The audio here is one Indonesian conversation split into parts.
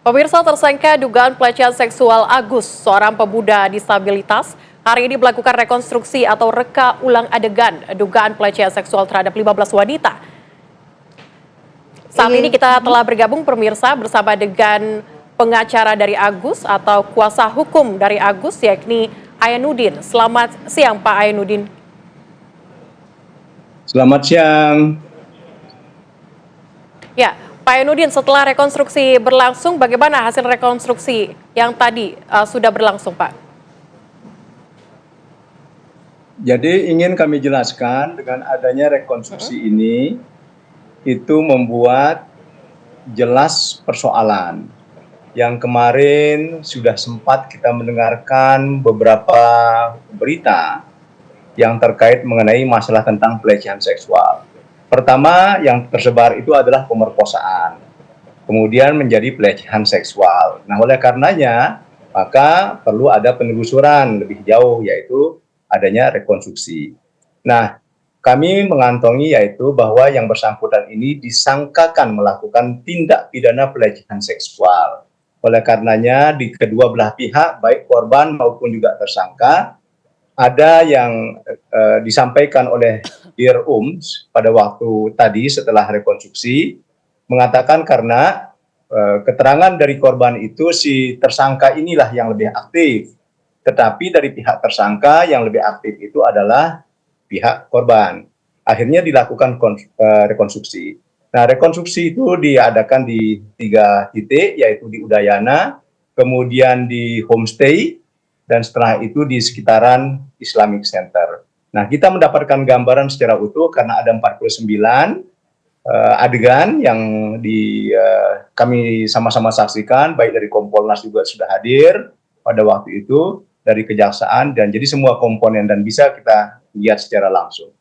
Pemirsa, tersangka dugaan pelecehan seksual Agus, seorang pemuda disabilitas, hari ini melakukan rekonstruksi atau reka ulang adegan dugaan pelecehan seksual terhadap 15 wanita. Saat ini kita telah bergabung pemirsa bersama dengan pengacara dari Agus atau kuasa hukum dari Agus, yakni Ayanuddin. Selamat siang Pak Ayanuddin. Selamat siang. Ya, Pak Ayanuddin, setelah rekonstruksi berlangsung, bagaimana hasil rekonstruksi yang tadi sudah berlangsung, Pak? Jadi ingin kami jelaskan dengan adanya rekonstruksi ini, itu membuat jelas persoalan. Yang kemarin sudah sempat kita mendengarkan beberapa berita yang terkait mengenai masalah tentang pelecehan seksual. Pertama yang tersebar itu adalah pemerkosaan, kemudian menjadi pelecehan seksual. Nah, oleh karenanya, maka perlu ada penelusuran lebih jauh, yaitu adanya rekonstruksi. Nah, kami mengantongi yaitu bahwa yang bersangkutan ini disangkakan melakukan tindak pidana pelecehan seksual. Oleh karenanya, di kedua belah pihak, baik korban maupun juga tersangka, ada yang disampaikan oleh Dir pada waktu tadi setelah rekonstruksi, mengatakan karena keterangan dari korban itu si tersangka inilah yang lebih aktif, tetapi dari pihak tersangka yang lebih aktif itu adalah pihak korban. Akhirnya dilakukan rekonstruksi. Nah, rekonstruksi itu diadakan di 3 titik, yaitu di Udayana, kemudian di homestay, dan setelah itu di sekitaran Islamic Center. Nah, kita mendapatkan gambaran secara utuh karena ada 49 adegan yang kami sama-sama saksikan, baik dari Kompolnas juga sudah hadir pada waktu itu, dari Kejaksaan, dan jadi semua komponen dan bisa kita lihat secara langsung.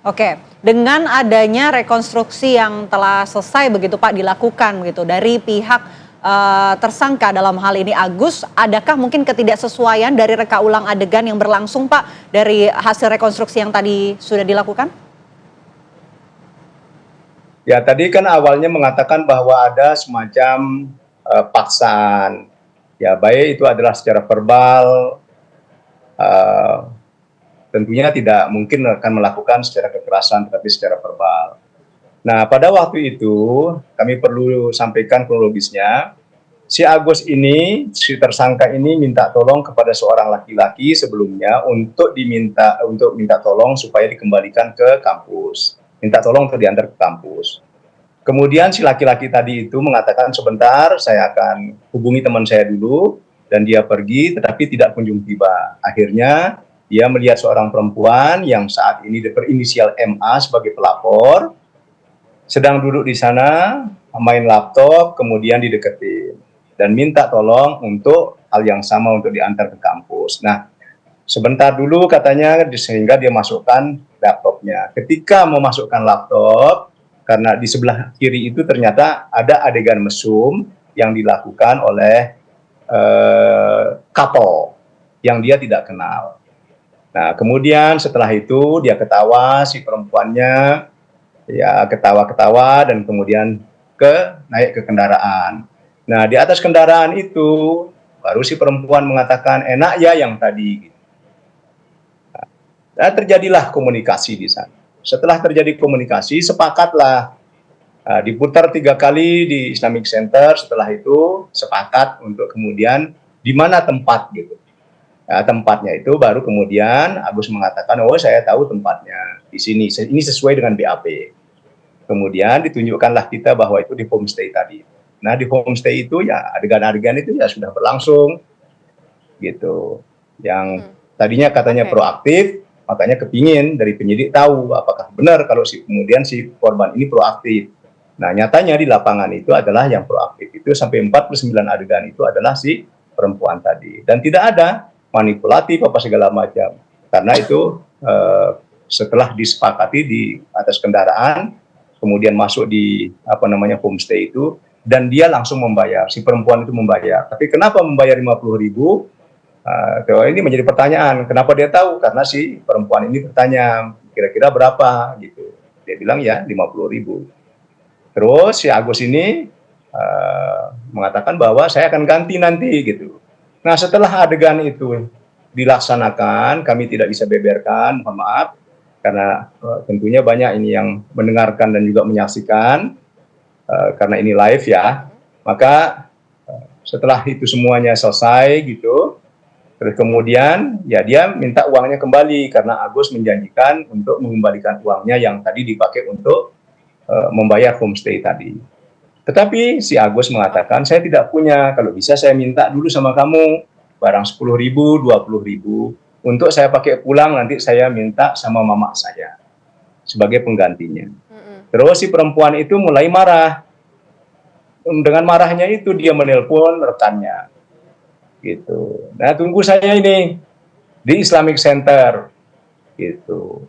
Oke, dengan adanya rekonstruksi yang telah selesai begitu Pak dilakukan begitu dari pihak tersangka dalam hal ini Agus, adakah mungkin ketidaksesuaian dari reka ulang adegan yang berlangsung Pak dari hasil rekonstruksi yang tadi sudah dilakukan? Ya, tadi kan awalnya mengatakan bahwa ada semacam paksaan. Ya, baik itu adalah secara verbal, tentunya tidak mungkin akan melakukan secara kekerasan, tetapi secara verbal. Nah, pada waktu itu kami perlu sampaikan kronologisnya. Si Agus ini, si tersangka ini minta tolong kepada seorang laki-laki sebelumnya untuk minta tolong supaya dikembalikan ke kampus. Minta tolong untuk diantar ke kampus. Kemudian si laki-laki tadi itu mengatakan sebentar saya akan hubungi teman saya dulu, dan dia pergi tetapi tidak kunjung tiba. Akhirnya dia melihat seorang perempuan yang saat ini berinisial MA sebagai pelapor, sedang duduk di sana, main laptop, kemudian dideketin. Dan minta tolong untuk hal yang sama untuk diantar ke kampus. Nah, sebentar dulu katanya, sehingga dia masukkan laptopnya. Ketika memasukkan laptop, karena di sebelah kiri itu ternyata ada adegan mesum yang dilakukan oleh couple yang dia tidak kenal. Nah, kemudian setelah itu dia ketawa, si perempuannya, ya ketawa-ketawa dan kemudian naik ke kendaraan. Nah, di atas kendaraan itu baru si perempuan mengatakan enak ya yang tadi. Nah, terjadilah komunikasi di sana. Setelah terjadi komunikasi, sepakatlah diputar 3 kali di Islamic Center. Setelah itu sepakat untuk kemudian di mana tempat gitu. Nah, tempatnya itu baru kemudian Agus mengatakan, oh saya tahu tempatnya di sini. Ini sesuai dengan BAP. Kemudian ditunjukkanlah kita bahwa itu di homestay tadi. Nah, di homestay itu ya adegan-adegan itu ya sudah berlangsung gitu. Yang tadinya katanya proaktif, makanya kepingin dari penyidik tahu apakah benar kalau kemudian si korban ini proaktif. Nah, nyatanya di lapangan itu adalah yang proaktif itu sampai 49 adegan itu adalah si perempuan tadi. Dan tidak ada manipulatif apa segala macam. Karena itu setelah disepakati di atas kendaraan, kemudian masuk di homestay itu, dan dia langsung membayar, si perempuan itu membayar. Tapi kenapa membayar 50.000? Ini menjadi pertanyaan. Kenapa dia tahu? Karena si perempuan ini bertanya, kira-kira berapa gitu. Dia bilang ya 50.000. Terus si Agus ini mengatakan bahwa saya akan ganti nanti gitu. Nah setelah adegan itu dilaksanakan, kami tidak bisa beberkan, mohon maaf, karena tentunya banyak ini yang mendengarkan dan juga menyaksikan, karena ini live ya. Maka setelah itu semuanya selesai gitu, terus kemudian ya dia minta uangnya kembali karena Agus menjanjikan untuk mengembalikan uangnya yang tadi dipakai untuk membayar homestay tadi. Tetapi si Agus mengatakan, saya tidak punya, kalau bisa saya minta dulu sama kamu, barang 10.000, 20.000, untuk saya pakai pulang, nanti saya minta sama mama saya, sebagai penggantinya. Terus si perempuan itu mulai marah. Dengan marahnya itu dia menelpon rekannya. Gitu. Nah tunggu saya ini, di Islamic Center. Gitu.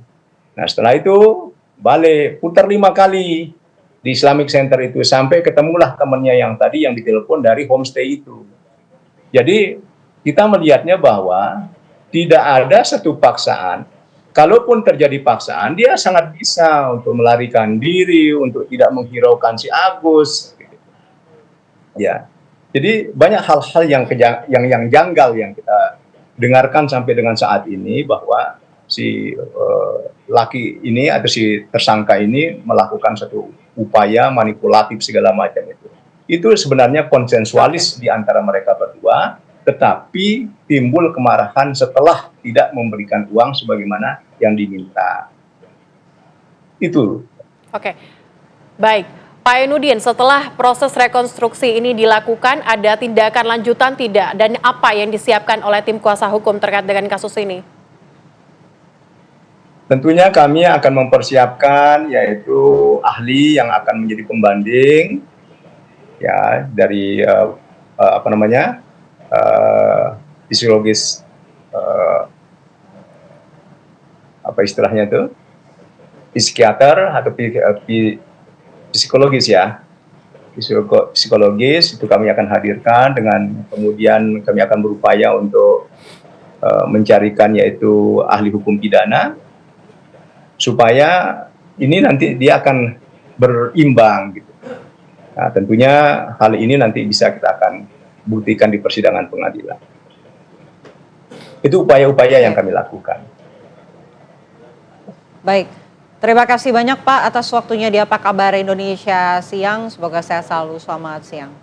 Nah setelah itu, balik, putar 5 kali di Islamic Center itu sampai ketemulah temannya yang tadi yang ditelepon dari homestay itu. Jadi kita melihatnya bahwa tidak ada satu paksaan. Kalaupun terjadi paksaan, dia sangat bisa untuk melarikan diri, untuk tidak menghiraukan si Agus. Ya, jadi banyak hal-hal yang janggal yang kita dengarkan sampai dengan saat ini bahwa si laki ini atau si tersangka ini melakukan satu upaya manipulatif segala macam itu. Itu sebenarnya konsensualis di antara mereka berdua, tetapi timbul kemarahan setelah tidak memberikan uang sebagaimana yang diminta. Itu. Oke, baik. Pak Ainudin, setelah proses rekonstruksi ini dilakukan, ada tindakan lanjutan tidak? Dan apa yang disiapkan oleh tim kuasa hukum terkait dengan kasus ini? Tentunya kami akan mempersiapkan yaitu ahli yang akan menjadi pembanding ya dari fisiologis apa istilahnya itu psikiater atau psikologis ya, psikologis itu kami akan hadirkan, dengan kemudian kami akan berupaya untuk mencarikan yaitu ahli hukum pidana supaya ini nanti dia akan berimbang gitu. Nah, tentunya hal ini nanti bisa kita akan buktikan di persidangan pengadilan. Itu upaya-upaya yang kami lakukan. Baik, terima kasih banyak Pak atas waktunya di Apa Kabar Indonesia Siang. Semoga sehat selalu, selamat siang.